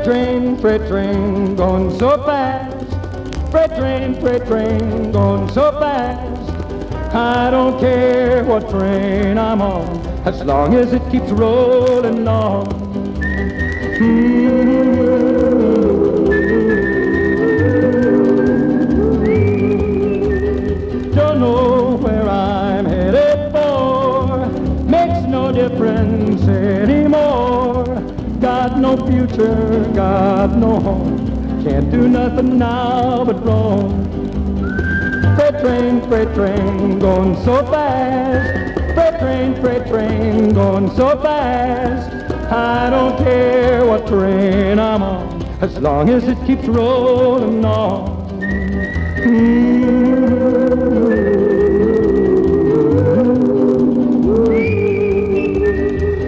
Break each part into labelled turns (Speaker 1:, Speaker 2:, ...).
Speaker 1: freight train, going so fast. Freight train, going so fast. I don't care what train I'm on, as long as it keeps rolling on. Don't know where I'm headed for, makes no difference anymore. Got no future, got no home, can't do nothing now but roam. Freight train, going so fast. Freight train, going so fast. I don't care what train I'm on, as long as it keeps rolling on.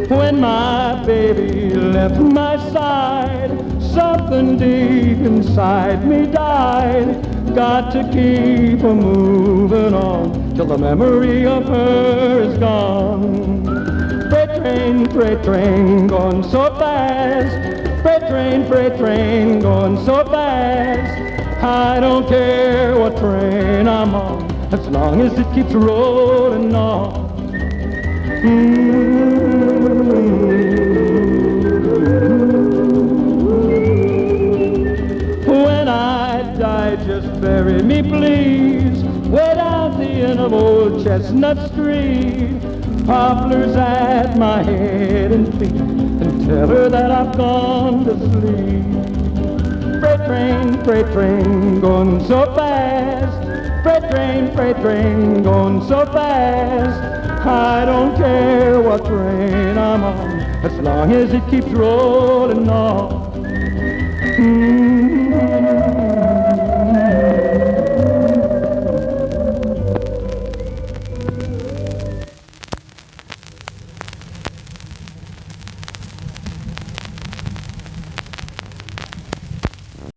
Speaker 1: When my baby left my side, something deep inside me died. Got to keep a moving on till the memory of her is gone. Freight train, going so fast. Freight train, going so fast. I don't care what train I'm on, as long as it keeps rolling on. When I die, just bury me, please, way down the end of old Chestnut Street. Poplars at my head and feet, and tell her that I've gone to sleep. Freight train, going so fast. Freight train, going so fast. I don't care what train I'm on, as long as it keeps rolling on.